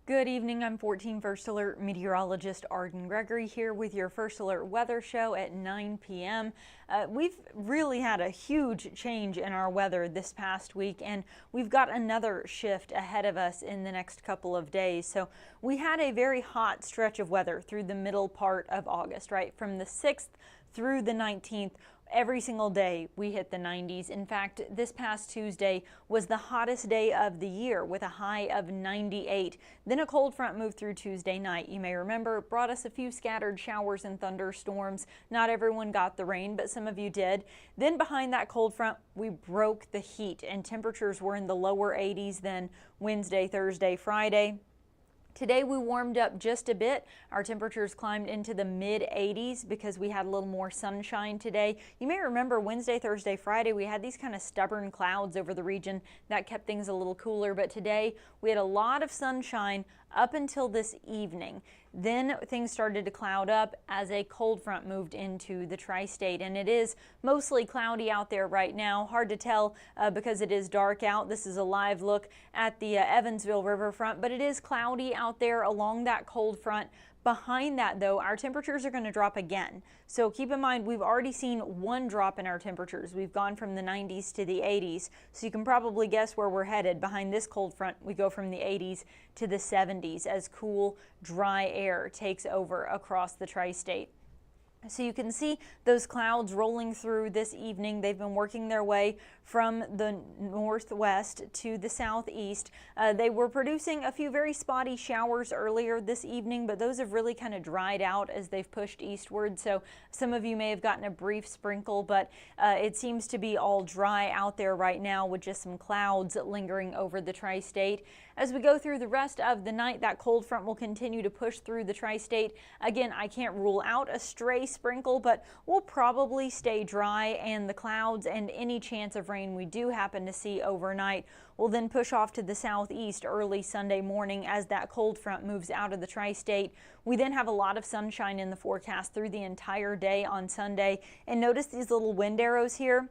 Good evening, I'm 14 First Alert meteorologist Arden Gregory here with your First Alert weather show at 9 p.m. We've really had a huge change in our weather this past week, and we've got another shift ahead of us in the next couple of days. So we had a very hot stretch of weather through the middle part of August, right? From the 6th through the 19th. Every single day we hit the 90s. In fact, this past Tuesday was the hottest day of the year with a high of 98. Then a cold front moved through Tuesday night. You may remember it brought us a few scattered showers and thunderstorms. Not everyone got the rain, but some of you did. Then behind that cold front, we broke the heat and temperatures were in the lower 80s then Wednesday, Thursday, Friday. Today we warmed up just a bit. Our temperatures climbed into the mid 80s because we had a little more sunshine today. You may remember Wednesday, Thursday, Friday, we had these kind of stubborn clouds over the region that kept things a little cooler, but today we had a lot of sunshine up until this evening. Then things started to cloud up as a cold front moved into the tri-state, and it is mostly cloudy out there right now. Hard to tell because it is dark out. This is a live look at the Evansville riverfront, but it is cloudy out there along that cold front. Behind that, though, our temperatures are going to drop again. So keep in mind, we've already seen one drop in our temperatures. We've gone from the 90s to the 80s. So you can probably guess where we're headed. Behind this cold front, we go from the 80s to the 70s as cool, dry air takes over across the tri-state. So you can see those clouds rolling through this evening. They've been working their way from the northwest to the southeast. They were producing a few very spotty showers earlier this evening, but those have really kind of dried out as they've pushed eastward. So some of you may have gotten a brief sprinkle, but it seems to be all dry out there right now with just some clouds lingering over the tri-state. As we go through the rest of the night, that cold front will continue to push through the tri-state. Again, I can't rule out a stray sprinkle, but we'll probably stay dry, and the clouds and any chance of rain we do happen to see overnight will then push off to the southeast early Sunday morning as that cold front moves out of the tri-state. We then have a lot of sunshine in the forecast through the entire day on Sunday, and notice these little wind arrows here.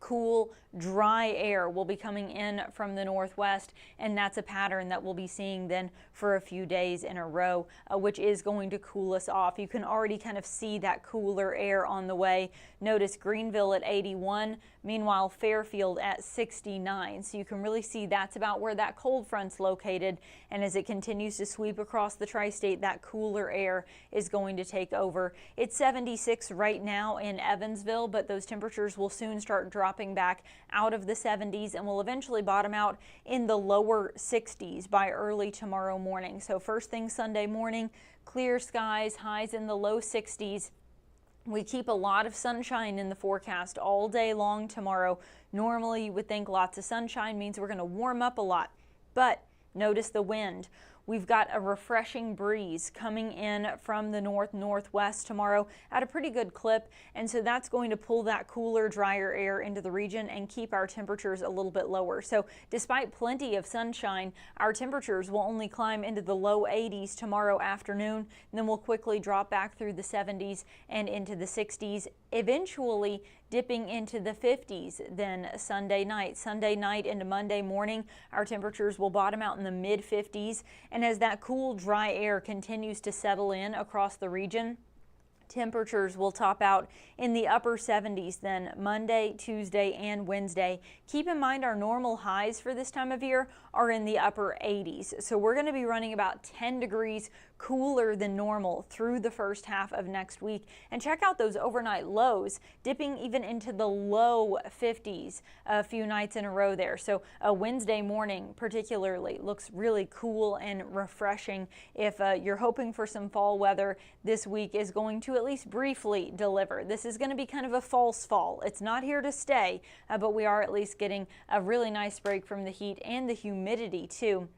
Cool, dry air will be coming in from the northwest, and that's a pattern that we'll be seeing then for a few days in a row, which is going to cool us off. You can already kind of see that cooler air on the way. Notice Greenville at 81, meanwhile Fairfield at 69. So you can really see that's about where that cold front's located, and as it continues to sweep across the tri-state, that cooler air is going to take over. It's 76 right now in Evansville, but those temperatures will soon start dropping back out of the 70s and will eventually bottom out in the lower 60s by early tomorrow morning. So first thing Sunday morning, clear skies, highs in the low 60s. We keep a lot of sunshine in the forecast all day long tomorrow. Normally you would think lots of sunshine means we're going to warm up a lot, but notice the wind. We've got a refreshing breeze coming in from the northwest tomorrow at a pretty good clip, and so that's going to pull that cooler, drier air into the region and keep our temperatures a little bit lower. So despite plenty of sunshine, our temperatures will only climb into the low 80s tomorrow afternoon, and then we'll quickly drop back through the 70s and into the 60s, eventually dipping into the 50s then Sunday night. Sunday night into Monday morning, our temperatures will bottom out in the mid 50s, and as that cool, dry air continues to settle in across the region, temperatures will top out in the upper 70s then Monday, Tuesday, and Wednesday. Keep in mind our normal highs for this time of year are in the upper 80s. So we're going to be running about 10 degrees cooler than normal through the first half of next week. And check out those overnight lows, dipping even into the low 50s a few nights in a row there. So a Wednesday morning particularly looks really cool and refreshing. If you're hoping for some fall weather, this week is going to at least briefly deliver. This is going to be kind of a false fall. It's not here to stay, but we are at least getting a really nice break from the heat and the humidity too.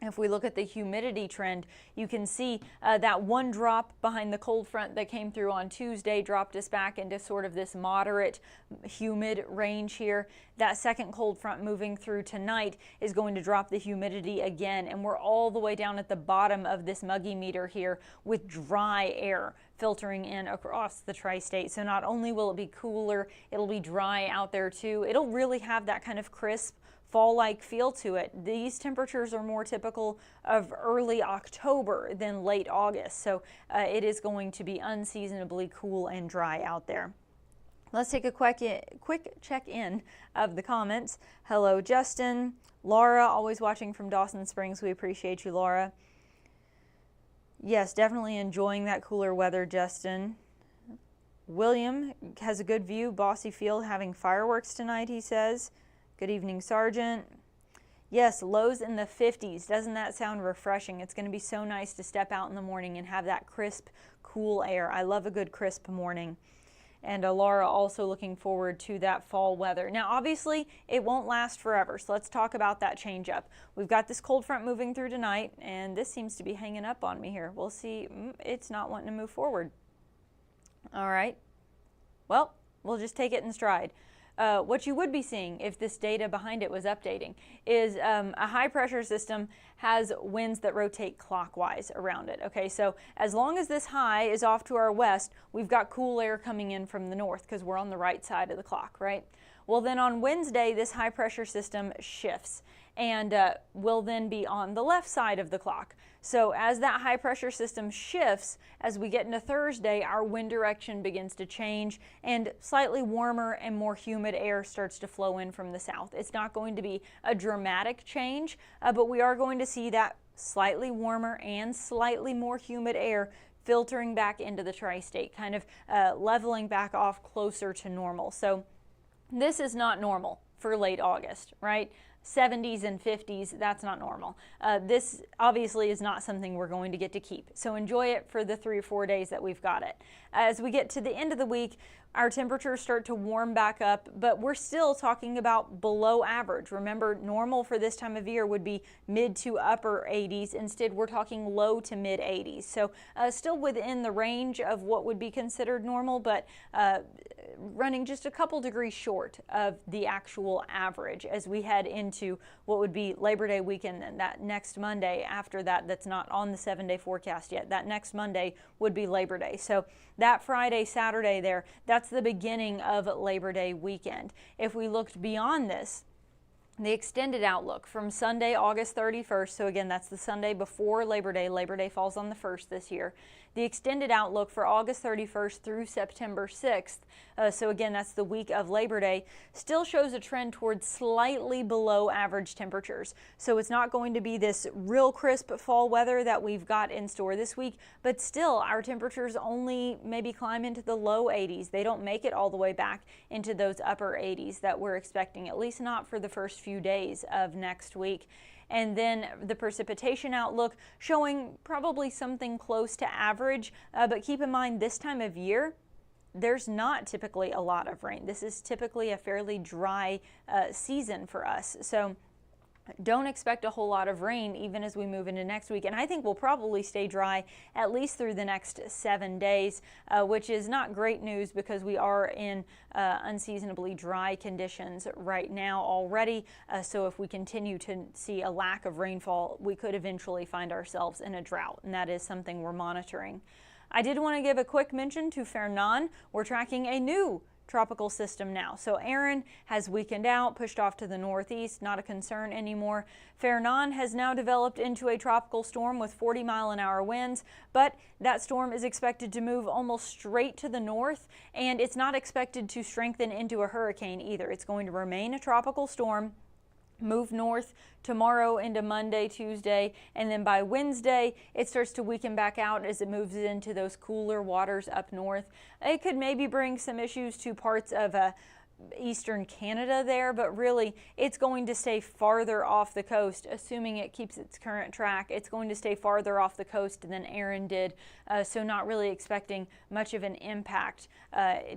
If we look at the humidity trend, you can see that one drop behind the cold front that came through on Tuesday dropped us back into sort of this moderate humid range here. That second cold front moving through tonight is going to drop the humidity again, and we're all the way down at the bottom of this muggy meter here with dry air filtering in across the tri-state. So not only will it be cooler, it'll be dry out there too. It'll really have that kind of crisp fall-like feel to it. These temperatures are more typical of early October than late August, so it is going to be unseasonably cool and dry out there. Let's take a quick check-in of the comments. Hello, Justin. Laura, always watching from Dawson Springs. We appreciate you, Laura. Yes, definitely enjoying that cooler weather, Justin. William has a good view. Bossy Field having fireworks tonight, he says. Good evening, Sergeant. Yes, lows in the 50s. Doesn't that sound refreshing? It's going to be so nice to step out in the morning and have that crisp, cool air. I love a good crisp morning. And Laura also looking forward to that fall weather. Now, obviously, it won't last forever, so let's talk about that change up. We've got this cold front moving through tonight, and this seems to be hanging up on me here. We'll see. It's not wanting to move forward. All right. Well, we'll just take it in stride. What you would be seeing if this data behind it was updating is a high pressure system has winds that rotate clockwise around it. Okay, so as long as this high is off to our west, we've got cool air coming in from the north because we're on the right side of the clock, right? Well, then on Wednesday, this high pressure system shifts and will then be on the left side of the clock. So as that high pressure system shifts, as we get into Thursday, our wind direction begins to change and slightly warmer and more humid air starts to flow in from the south. It's not going to be a dramatic change, but we are going to see that slightly warmer and slightly more humid air filtering back into the tri-state, kind of leveling back off closer to normal. So this is not normal for late August, right? 70s and 50s, that's not normal. This obviously is not something we're going to get to keep. So enjoy it for the 3 or 4 days that we've got it. As we get to the end of the week, our temperatures start to warm back up, but we're still talking about below average. Remember, normal for this time of year would be mid to upper 80s. Instead, we're talking low to mid 80s. So still within the range of what would be considered normal, but running just a couple degrees short of the actual average as we head into what would be Labor Day weekend, and that next Monday after that, that's not on the 7-day forecast yet. That next Monday would be Labor Day. So that Friday, Saturday there, that's the beginning of Labor Day weekend. If we looked beyond this, the extended outlook from Sunday, August 31st, so again, that's the Sunday before Labor Day. Labor Day falls on the 1st this year. The extended outlook for August 31st through September 6th, so again, that's the week of Labor Day, still shows a trend towards slightly below average temperatures. So it's not going to be this real crisp fall weather that we've got in store this week, but still our temperatures only maybe climb into the low 80s. They don't make it all the way back into those upper 80s that we're expecting, at least not for the first few days of next week. And then the precipitation outlook showing probably something close to average, but keep in mind this time of year, there's not typically a lot of rain. This is typically a fairly dry season for us. So don't expect a whole lot of rain even as we move into next week. And I think we'll probably stay dry at least through the next 7 days, which is not great news because we are in unseasonably dry conditions right now already. So if we continue to see a lack of rainfall, we could eventually find ourselves in a drought, and that is something we're monitoring. I did want to give a quick mention to Fernan. We're tracking a new tropical system now. So Erin has weakened out, pushed off to the northeast, not a concern anymore. Fernan has now developed into a tropical storm with 40-mile-an-hour winds, but that storm is expected to move almost straight to the north, and it's not expected to strengthen into a hurricane either. It's going to remain a tropical storm, move north tomorrow into Monday, Tuesday, and then by Wednesday it starts to weaken back out as it moves into those cooler waters up north. It could maybe bring some issues to parts of eastern Canada there, but really it's going to stay farther off the coast, assuming it keeps its current track. It's going to stay farther off the coast than Erin did, so not really expecting much of an impact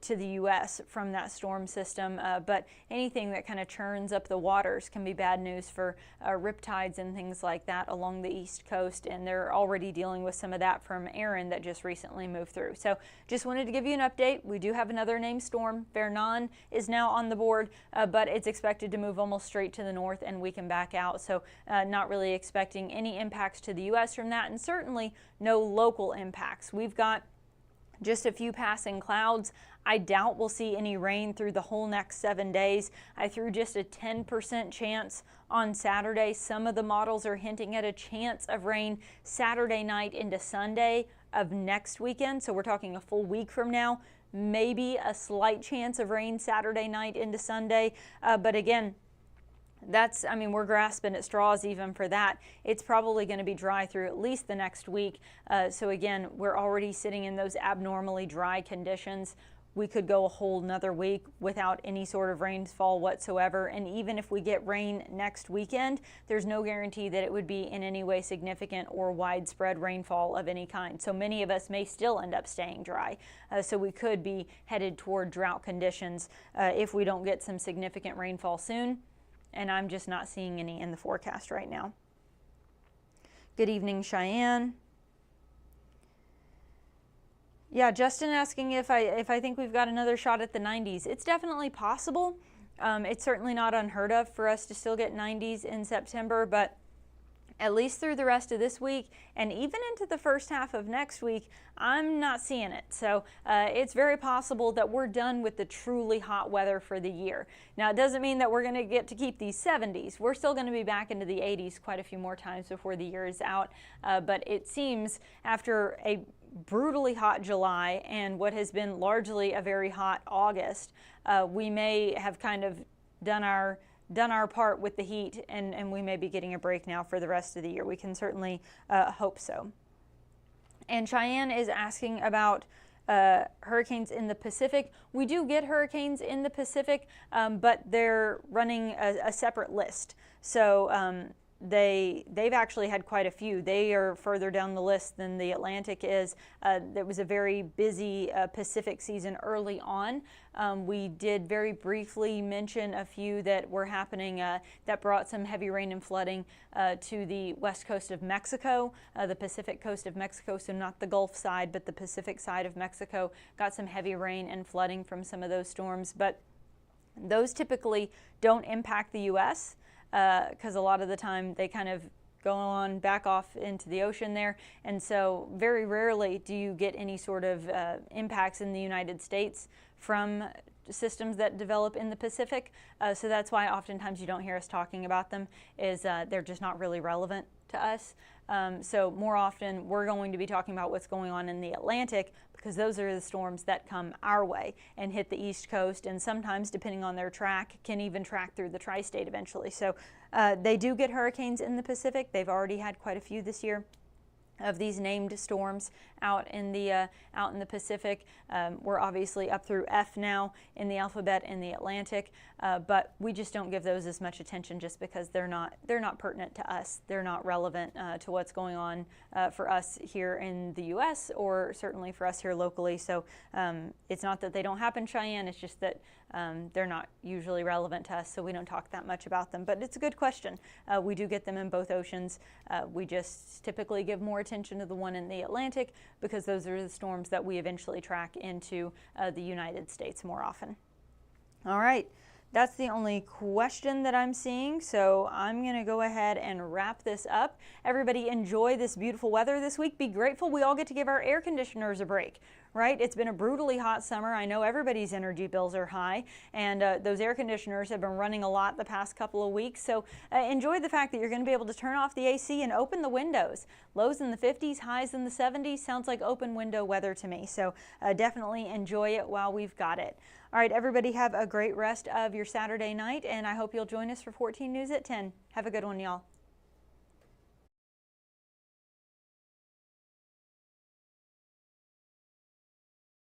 to the U.S. from that storm system, but anything that kind of churns up the waters can be bad news for riptides and things like that along the east coast, and they're already dealing with some of that from Erin that just recently moved through. So just wanted to give you an update. We do have another named storm. Fernan is now on the board, but it's expected to move almost straight to the north and weaken back out. So not really expecting any impacts to the U.S. from that, and certainly no local impacts. We've got just a few passing clouds. I doubt we'll see any rain through the whole next 7 days. I threw just a 10% chance on Saturday. Some of the models are hinting at a chance of rain Saturday night into Sunday of next weekend. So we're talking a full week from now. Maybe a slight chance of rain Saturday night into Sunday. But again, we're grasping at straws even for that. It's probably going to be dry through at least the next week. So again, we're already sitting in those abnormally dry conditions. We could go a whole nother week without any sort of rainfall whatsoever. And even if we get rain next weekend, there's no guarantee that it would be in any way significant or widespread rainfall of any kind. So many of us may still end up staying dry. So we could be headed toward drought conditions if we don't get some significant rainfall soon. And I'm just not seeing any in the forecast right now. Good evening, Cheyenne. Yeah, Justin asking if I think we've got another shot at the 90s. It's definitely possible. It's certainly not unheard of for us to still get 90s in September, but at least through the rest of this week and even into the first half of next week, I'm not seeing it. So it's very possible that we're done with the truly hot weather for the year. Now, it doesn't mean that we're going to get to keep these 70s. We're still going to be back into the 80s quite a few more times before the year is out. But it seems after a brutally hot July and what has been largely a very hot August, we may have kind of done our part with the heat, and we may be getting a break now for the rest of the year. We can certainly hope so. And Cheyenne is asking about hurricanes in the Pacific. We do get hurricanes in the Pacific, but they're running a separate list. So they've actually had quite a few. They are further down the list than the Atlantic is. There was a very busy Pacific season early on. We did very briefly mention a few that were happening that brought some heavy rain and flooding to the west coast of Mexico, the Pacific coast of Mexico, so not the Gulf side, but the Pacific side of Mexico. Got some heavy rain and flooding from some of those storms, but those typically don't impact the U.S. Because a lot of the time they kind of go on back off into the ocean there. And so very rarely do you get any sort of impacts in the United States from systems that develop in the Pacific. So that's why oftentimes you don't hear us talking about them, is they're just not really relevant to us. So more often we're going to be talking about what's going on in the Atlantic, because those are the storms that come our way and hit the East Coast, and sometimes, depending on their track, can even track through the tri-state eventually. So they do get hurricanes in the Pacific. They've already had quite a few this year of these named storms out in the Pacific. We're obviously up through F now in the alphabet in the Atlantic, but we just don't give those as much attention just because they're not pertinent to us. They're not relevant to what's going on for us here in the U.S. or certainly for us here locally. So it's not that they don't happen, Cheyenne. It's just that they're not usually relevant to us, so we don't talk that much about them. But it's a good question. We do get them in both oceans. We just typically give more attention to the one in the Atlantic because those are the storms that we eventually track into the United States more often. All right. That's the only question that I'm seeing, so I'm going to go ahead and wrap this up. Everybody enjoy this beautiful weather this week. Be grateful we all get to give our air conditioners a break, right? It's been a brutally hot summer. I know everybody's energy bills are high, and those air conditioners have been running a lot the past couple of weeks. So enjoy the fact that you're going to be able to turn off the AC and open the windows. Lows in the 50s, highs in the 70s. Sounds like open window weather to me. So definitely enjoy it while we've got it. All right, everybody have a great rest of your Saturday night, and I hope you'll join us for 14 News at 10. Have a good one, y'all.